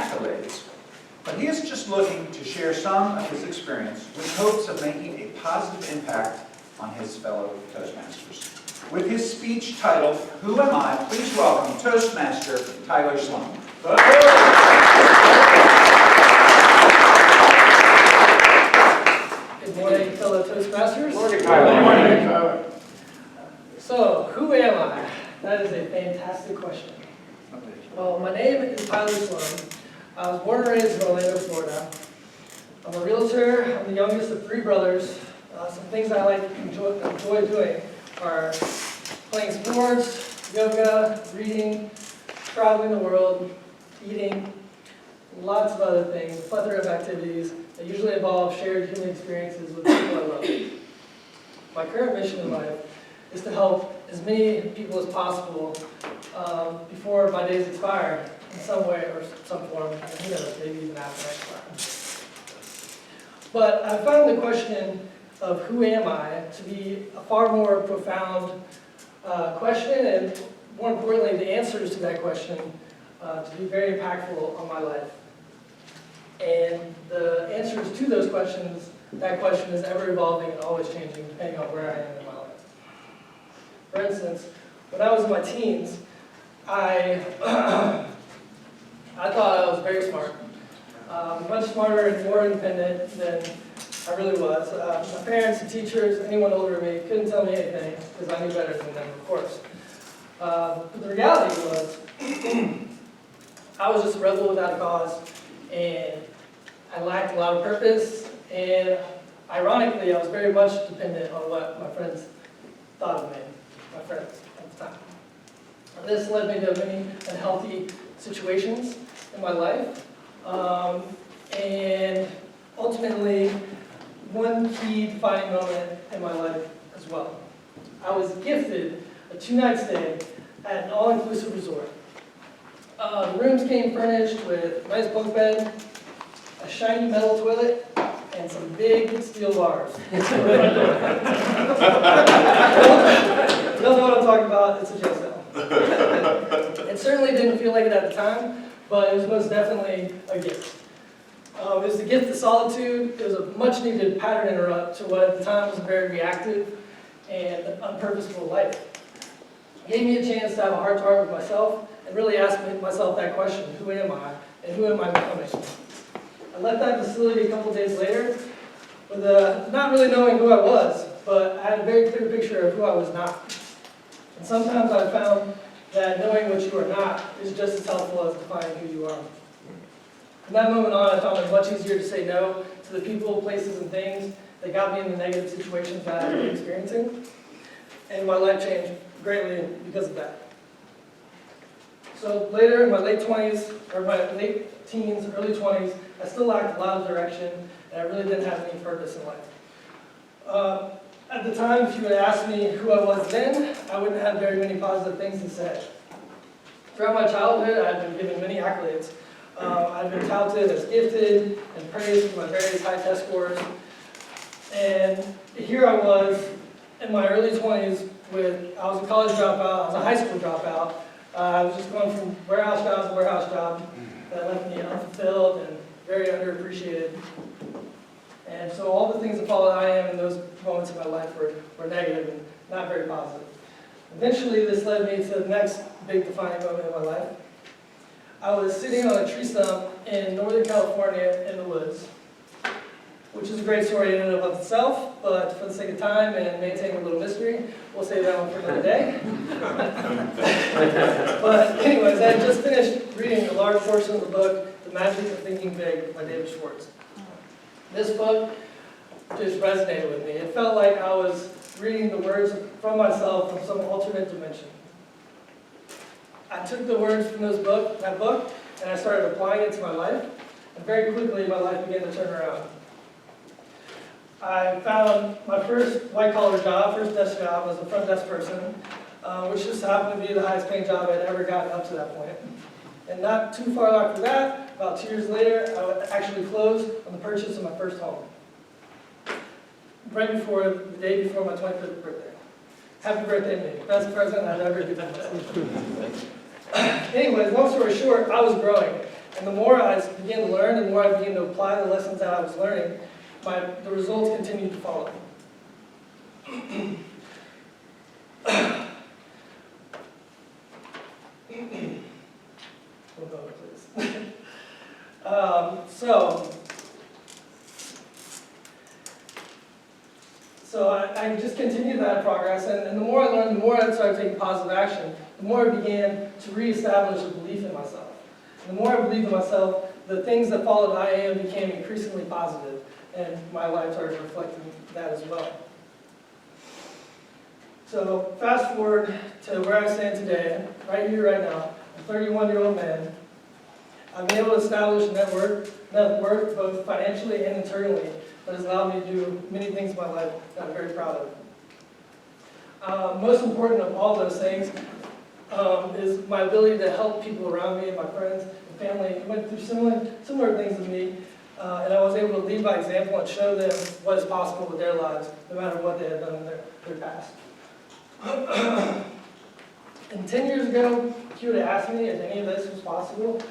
accolades, but he is just looking to share some of his experience with hopes of making a positive impact on his fellow Toastmasters. With his speech titled, Who Am I? Please welcome Toastmaster Tyler Sloan. Good morning, fellow Toastmasters. Morning, Tyler. Morning, Tyler. So, who am I? That is a fantastic question. Well, my name is Tyler Sloan. I was born and raised in Orlando, Florida. I'm a realtor. I'm the youngest of three brothers. Some things I enjoy doing are playing sports, yoga, reading, traveling the world, eating, lots of other things, a plethora of activities that usually involve shared human experiences with people I love. My current mission in life is to help as many people as possible before my days expire in some way or some form, and who knows, maybe even after I expire. But I found the question of who am I to be a far more profound question, and more importantly, the answers to that question to be very impactful on my life. And the answers to those questions, that question is ever evolving and always changing depending on where I am in my life. For instance, when I was in my teens, I thought I was very smart. Much smarter and more independent than I really was. My parents and teachers, anyone older than me, couldn't tell me anything because I knew better than them, of course. But the reality was, I was just a rebel without a cause, and I lacked a lot of purpose, and ironically, I was very much dependent on what my friends thought of me, my friends at the time. And this led me to many unhealthy situations in my life, and ultimately, one key defining moment in my life as well. I was gifted a 2-night stay at an all-inclusive resort. The rooms came furnished with a nice bunk bed, a shiny metal toilet, and some big steel bars. You don't know what I'm talking about, it's a jail cell. It certainly didn't feel like it at the time, but it was most definitely a gift. It was the gift of solitude. It was a much-needed pattern interrupt to what at the time was a very reactive and unpurposeful life. It gave me a chance to have a heart-to-heart with myself and really ask myself that question, who am I and who am I becoming? I left that facility a couple days later with not really knowing who I was, but I had a very clear picture of who I was not. And sometimes I found that knowing what you are not is just as helpful as defining who you are. From that moment on, I found it much easier to say no to the people, places, and things that got me in the negative situations that I had been experiencing. And my life changed greatly because of that. So later in my late 20s, or my late teens, early 20s, I still lacked a lot of direction, and I really didn't have any purpose in life. At the time, if you had asked me who I was then, I wouldn't have very many positive things to say. Throughout my childhood, I had been given many accolades. I've been touted as gifted and praised for my various high test scores. And here I was in my early 20s I was a college dropout, I was a high school dropout. I was just going from warehouse job to warehouse job that left me unfulfilled and very underappreciated. And so all the things that followed I am in those moments of my life were negative and not very positive. Eventually, this led me to the next big defining moment in my life. I was sitting on a tree stump in Northern California in the woods, which is a great story in and of itself, but for the sake of time and maintaining a little mystery, we'll save that one for another day. But anyways, I had just finished reading a large portion of the book, The Magic of Thinking Big by David Schwartz. This book just resonated with me. It felt like I was reading the words from myself from some alternate dimension. I took the words from that book, and I started applying it to my life, and very quickly my life began to turn around. I found my first white-collar job, first desk job, as a front desk person, which just happened to be the highest paying job I'd ever gotten up to that point. And not too far after that, about 2 years later, I actually closed on the purchase of my first home. Right before, the day before my 25th birthday. Happy birthday to me. Best present I've ever given myself. Anyways, long story short, I was growing. And the more I began to learn, the more I began to apply the lessons that I was learning, the results continued to follow. One moment, please. So I just continued that progress, and the more I learned, the more I started taking positive action, the more I began to reestablish a belief in myself. And the more I believed in myself, the things that followed IAM became increasingly positive, and my life started reflecting that as well. So fast forward to where I stand today, right here, right now. I'm a 31-year-old man. I've been able to establish a net worth both financially and internally, that has allowed me to do many things in my life that I'm very proud of. Most important of all those things is my ability to help people around me, my friends and family who went through similar things as me, and I was able to lead by example and show them what is possible with their lives, no matter what they had done in their past. And 10 years ago, if you would have asked me if any of this was possible,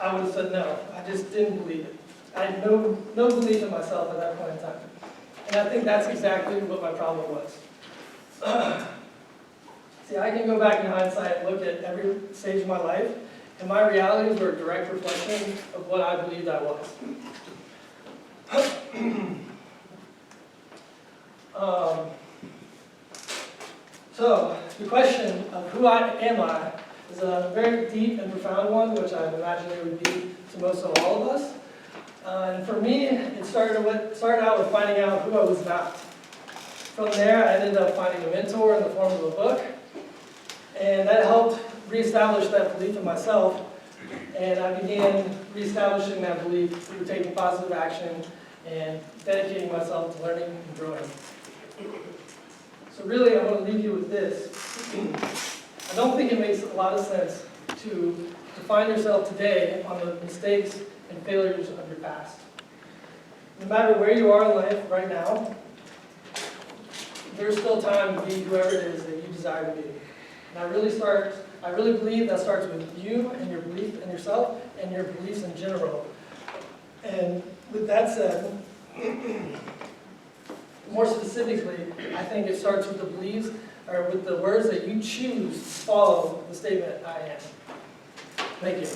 I would have said no. I just didn't believe it. I had no belief in myself at that point in time. And I think that's exactly what my problem was. See, I can go back in hindsight and look at every stage of my life, and my realities were a direct reflection of what I believed I was. So, the question of who am I is a very deep and profound one, which I imagine it would be to most of all of us. And for me, it started out with finding out who I was not. From there, I ended up finding a mentor in the form of a book, and that helped reestablish that belief in myself, and I began reestablishing that belief through taking positive action and dedicating myself to learning and growing. So really, I want to leave you with this. I don't think it makes a lot of sense to define yourself today on the mistakes and failures of your past. No matter where you are in life right now, there's still time to be whoever it is that you desire to be. And I really believe that starts with you and your belief in yourself and your beliefs in general. And with that said, more specifically, I think it starts with the beliefs, or with the words that you choose to follow the statement, I am. Thank you.